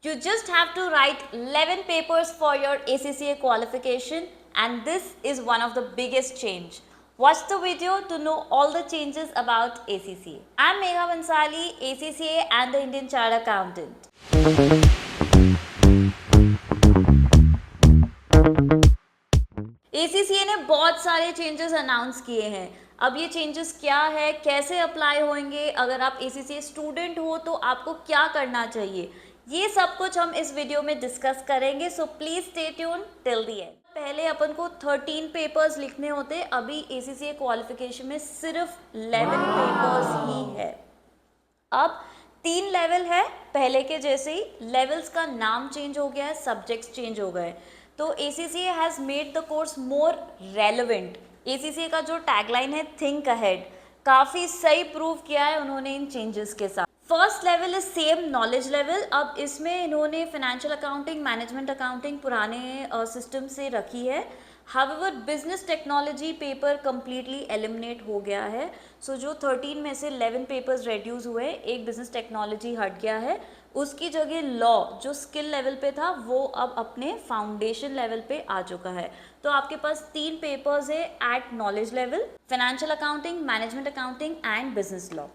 You just have to write 11 papers for your ACCA qualification, and this is one of the biggest change. Watch the video to know all the changes about ACCA. I'm Megha Bansali, ACCA and the Indian Chartered Accountant. ACCA ने बहुत सारे changes announce किए हैं. अब ये changes क्या है, कैसे अप्लाई होंगे, अगर आप ACCA स्टूडेंट हो तो आपको क्या करना चाहिए, ये सब कुछ हम इस वीडियो में डिस्कस करेंगे. So please stay tune till the end. पहले अपन को 13 पेपर्स लिखने होते, अभी ACCA क्वालिफिकेशन में सिर्फ 11 पेपर्स ही है. अब 3 लेवल है, पहले के जैसे ही. लेवल्स का नाम चेंज हो गया है, सब्जेक्ट्स चेंज हो गए. तो ACCA has made the course more relevant. ACCA का जो टैगलाइन है थिंक अहेड, काफ़ी सही प्रूव किया है उन्होंने इन चेंजेस के साथ. First level is same knowledge level. अब इसमें इन्होंने फाइनेंशियल अकाउंटिंग, मैनेजमेंट अकाउंटिंग पुराने सिस्टम से रखी है. However business technology paper completely eliminate हो गया है. सो जो 13 में से 11 पेपर्स रेड्यूस हुए, एक बिजनेस टेक्नोलॉजी हट गया है. उसकी जगह लॉ जो स्किल लेवल पे था वो अब अपने फाउंडेशन लेवल पे आ चुका है. तो आपके पास 3 पेपर्स है at knowledge level: financial accounting, management accounting and business law.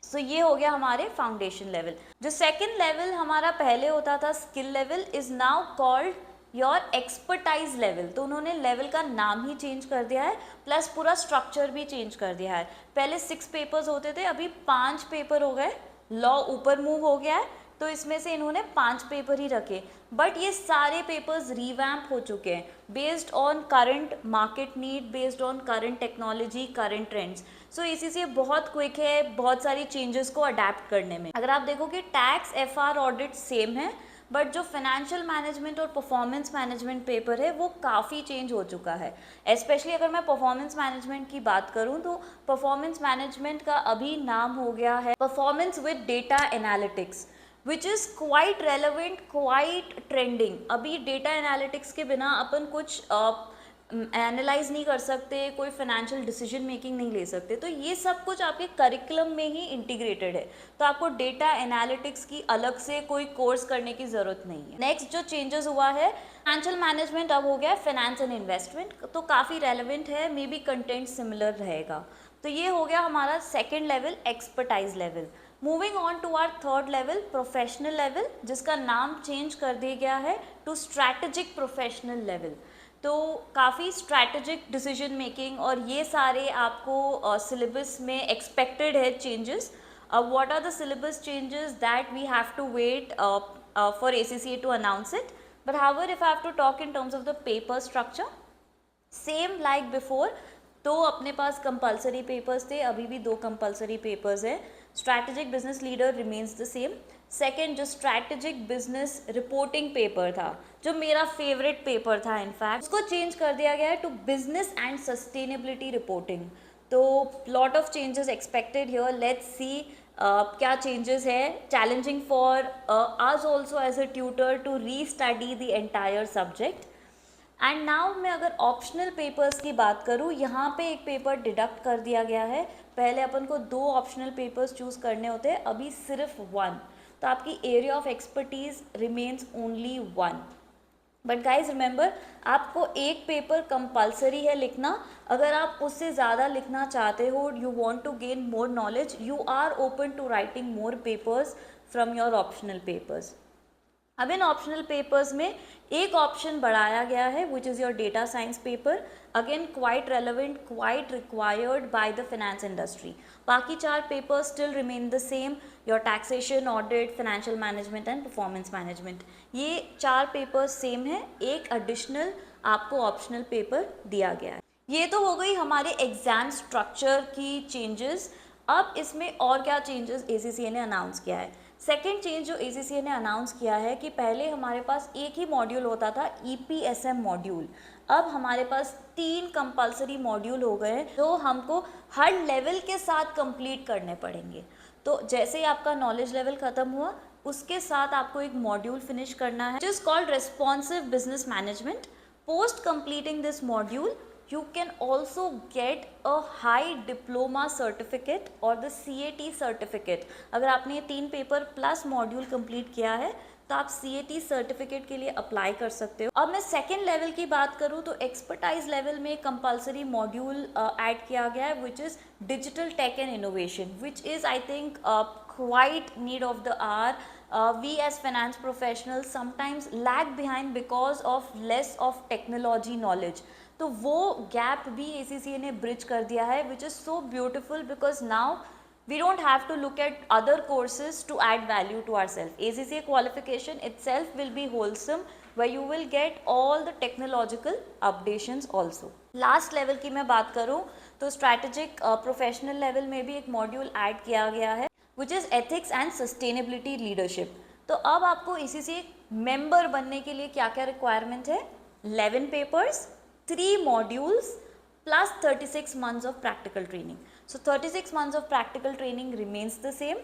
So ये हो गया हमारे फाउंडेशन लेवल. जो सेकेंड लेवल हमारा पहले होता था skill level, is now called your expertise level. तो उन्होंने लेवल का नाम ही चेंज कर दिया है, प्लस पूरा स्ट्रक्चर भी चेंज कर दिया है. पहले 6 पेपर्स होते थे, अभी 5 पेपर हो गए. लॉ ऊपर मूव हो गया है, तो इसमें से इन्होंने 5 पेपर ही रखे. बट ये सारे पेपर्स रिवैम्प हो चुके हैं based on current market need, based on current technology, current trends. So इसी बहुत क्विक है बहुत सारी चेंजेस को अडेप्ट करने में. अगर आप देखो कि टैक्स, FR, ऑडिट सेम है, बट जो फाइनेंशियल मैनेजमेंट और परफॉर्मेंस मैनेजमेंट पेपर है वो काफ़ी चेंज हो चुका है. स्पेशली अगर मैं परफॉर्मेंस मैनेजमेंट की बात करूं तो परफॉर्मेंस मैनेजमेंट का अभी नाम हो गया है performance with data analytics, which is quite relevant, quite trending. अभी डेटा एनालिटिक्स के बिना अपन कुछ एनालाइज नहीं कर सकते, कोई फाइनेंशियल डिसीजन मेकिंग नहीं ले सकते. तो ये सब कुछ आपके करिकुलम में ही इंटीग्रेटेड है, तो आपको डेटा एनालिटिक्स की अलग से कोई कोर्स करने की ज़रूरत नहीं है. नेक्स्ट जो चेंजेस हुआ है, फाइनेंशियल मैनेजमेंट अब हो गया फाइनेंस एंड इन्वेस्टमेंट. तो काफ़ी रेलेवेंट है, मे बी कंटेंट सिमिलर रहेगा. तो ये हो गया हमारा second level, expertise level. Moving on to our third level, professional level, जिसका नाम चेंज कर दिया गया है टू स्ट्रैटेजिक प्रोफेशनल लेवल. तो काफ़ी स्ट्रैटेजिक डिसीजन मेकिंग और ये सारे आपको सिलेबस में एक्सपेक्टेड है changes. What are the syllabus changes that we have to wait for ACCA to announce it. But however if I have to talk in terms of the paper structure, same like before. तो अपने पास compulsory papers थे, अभी भी 2 compulsory papers हैं. Strategic business leader remains the same. Second जो strategic business reporting paper था, जो मेरा फेवरेट पेपर था इनफैक्ट, उसको चेंज कर दिया गया है to business and sustainability reporting. तो lot of changes expected here. Let's see क्या चेंजेस है. Challenging for us also as a tutor to restudy the entire subject. And now मैं अगर ऑप्शनल पेपर्स की बात करूँ, यहाँ पे एक पेपर डिडक्ट कर दिया गया है. पहले अपन को 2 ऑप्शनल पेपर्स चूज़ करने होते हैं, अभी सिर्फ 1. तो आपकी area of expertise remains only 1. But guys remember, आपको एक पेपर कंपलसरी है लिखना. अगर आप उससे ज़्यादा लिखना चाहते हो, you want to gain more knowledge, you are open to writing more papers from your optional papers. अब इन ऑप्शनल पेपर्स में एक ऑप्शन बढ़ाया गया है which is your data science paper. Again quite relevant, quite required by the finance industry. बाकी 4 papers still remain the same: your taxation, audit, financial management and performance management. ये 4 papers same है, एक additional आपको optional paper दिया गया है. ये तो हो गई हमारे एग्जाम स्ट्रक्चर की चेंजेस. अब इसमें और क्या चेंजेस ACCA ने अनाउंस किया है. सेकेंड चेंज जो ACCA ने अनाउंस किया है कि पहले हमारे पास एक ही मॉड्यूल होता था, EPSM मॉड्यूल. अब हमारे पास 3 कंपलसरी मॉड्यूल हो गए हैं जो हमको हर लेवल के साथ कंप्लीट करने पड़ेंगे. तो जैसे ही आपका नॉलेज लेवल ख़त्म हुआ, उसके साथ आपको एक मॉड्यूल फिनिश करना है, which is called responsive business management. Post completing this module, you can also get a high diploma certificate or the CAT certificate. अगर आपने ये 3 पेपर प्लस मॉड्यूल कंप्लीट किया है तो आप CAT सर्टिफिकेट के लिए अप्लाई कर सकते हो। अब मैं सेकेंड लेवल की बात करूँ तो एक्सपर्टाइज लेवल में कंपल्सरी मॉड्यूल ऐड किया गया है which is digital tech and innovation, which is I think quite need of the hour. We as finance professionals sometimes lag behind because of less of technology knowledge. तो वो gap भी ACCA ने bridge कर दिया है, which is so beautiful because now we don't have to look at other courses to add value to ourselves. ACCA qualification itself will be wholesome where you will get all the technological updations also. Last level की मैं बात करूँ तो strategic professional level में भी एक module add किया गया है which is ethics and sustainability leadership. तो अब आपको ACCA मेंबर बनने के लिए क्या क्या रिक्वायरमेंट है? 11 papers, 3 modules plus 36 months of practical training. So 36 months of practical training remains the same.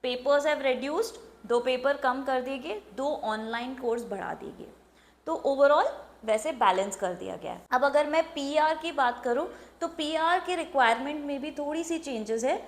Papers have reduced, 2 paper कम कर दिए गए, 2 ऑनलाइन कोर्स बढ़ा दिए गए, तो ओवरऑल वैसे बैलेंस कर दिया गया है. अब अगर मैं PR की बात करूं तो PR के रिक्वायरमेंट में भी थोड़ी सी चेंजेस है.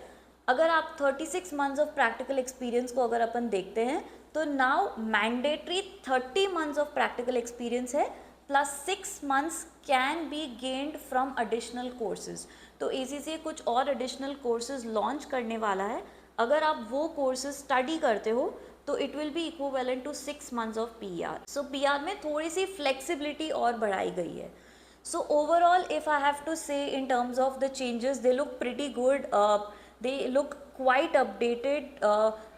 अगर आप 36 मंथ्स ऑफ प्रैक्टिकल एक्सपीरियंस को अगर अपन देखते हैं तो now mandatory 30 months of practical experience है plus 6 months can be gained from additional courses. तो ACCA कुछ और एडिशनल कोर्सेज लॉन्च करने वाला है. अगर आप वो कोर्सेज स्टडी करते हो तो it will be equivalent to 6 months of PR. So PR में थोड़ी सी फ्लेक्सिबिलिटी और बढ़ाई गई है. So overall, if I have to say in terms of the changes, they look pretty good. They look quite updated.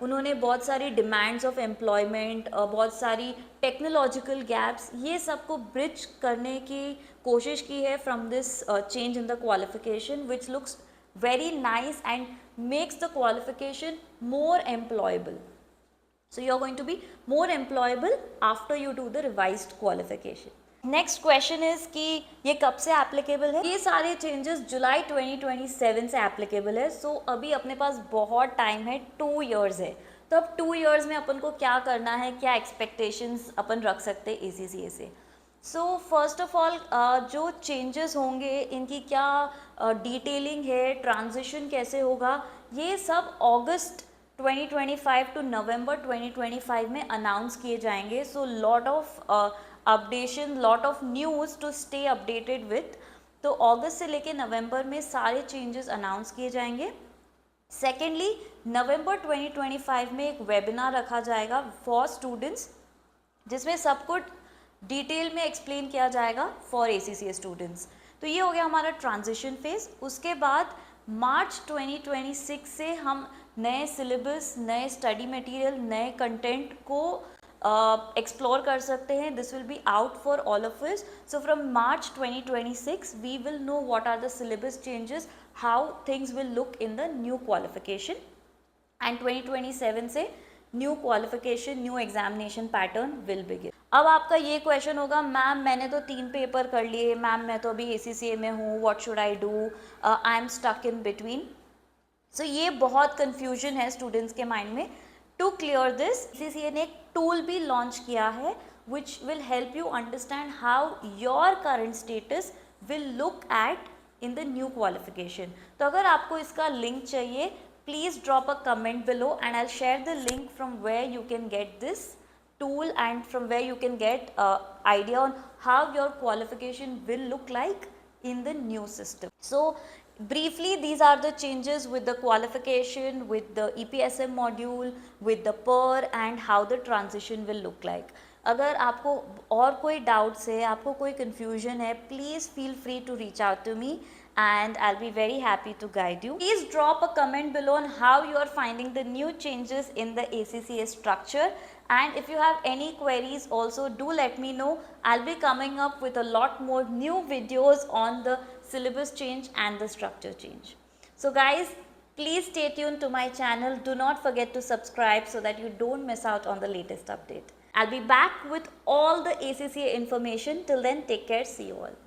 उन्होंने बहुत सारी demands of employment, बहुत सारी technological gaps, ये सबको bridge करने की कोशिश की है from this change in the qualification, which looks very nice and makes the qualification more employable. So you are going to be more employable after you do the revised qualification. Next question is कि ये कब से applicable है? ये सारे changes जुलाई 2027 से applicable है. सो अभी अपने पास बहुत टाइम है, 2 इयर्स है. तो अब 2 इयर्स में अपन को क्या करना है, क्या एक्सपेक्टेशंस अपन रख सकते हैं ACCA से? सो फर्स्ट ऑफ ऑल जो चेंजेस होंगे इनकी क्या डिटेलिंग है, ट्रांजिशन कैसे होगा, ये सब अगस्त 2025 टू नवंबर 2025 में अनाउंस किए जाएंगे. So lot of updation, lot of news to stay updated with. तो अगस्त से लेके नवंबर में सारे चेंजेस अनाउंस किए जाएंगे. सेकेंडली, नवंबर 2025 में एक वेबिनार रखा जाएगा फॉर स्टूडेंट्स जिसमें सब कुछ डिटेल में एक्सप्लेन किया जाएगा फॉर ACCA स्टूडेंट्स. तो ये हो गया हमारा ट्रांजिशन फेज. उसके बाद मार्च 2026 से हम नए सिलेबस, नए स्टडी मटेरियल, नए कंटेंट को एक्सप्लोर कर सकते हैं. This will be out for all of us. So from March 2026 we will know what are the syllabus changes, how things will look in the new qualification. And 2027 से new qualification, new examination pattern will begin. अब आपका ये question होगा, ma'am मैंने तो 3 paper कर लिए, ma'am मैं तो अभी ACCA में हूँ, what should I do, I am stuck in between. So ये बहुत कन्फ्यूजन है स्टूडेंट्स के माइंड में. टू क्लियर दिस, ACCA ने एक टूल भी लॉन्च किया है which will help you understand how your current status will look at in the new qualification. तो अगर आपको इसका लिंक चाहिए, please drop a comment below and I'll share the link from where you can get this tool and from where you can get idea on how your qualification will look like in the new system. So briefly, these are the changes with the qualification, with the EPSM module, with the PER and how the transition will look like. अगर आपको और कोई doubts है, आपको कोई confusion है, please feel free to reach out to me and I'll be very happy to guide you. Please drop a comment below on how you are finding the new changes in the ACCA structure, and if you have any queries also do let me know. I'll be coming up with a lot more new videos on the syllabus change and the structure change. So guys, please stay tuned to my channel. Do not forget to subscribe so that you don't miss out on the latest update. I'll be back with all the ACCA information. Till then, take care. See you all.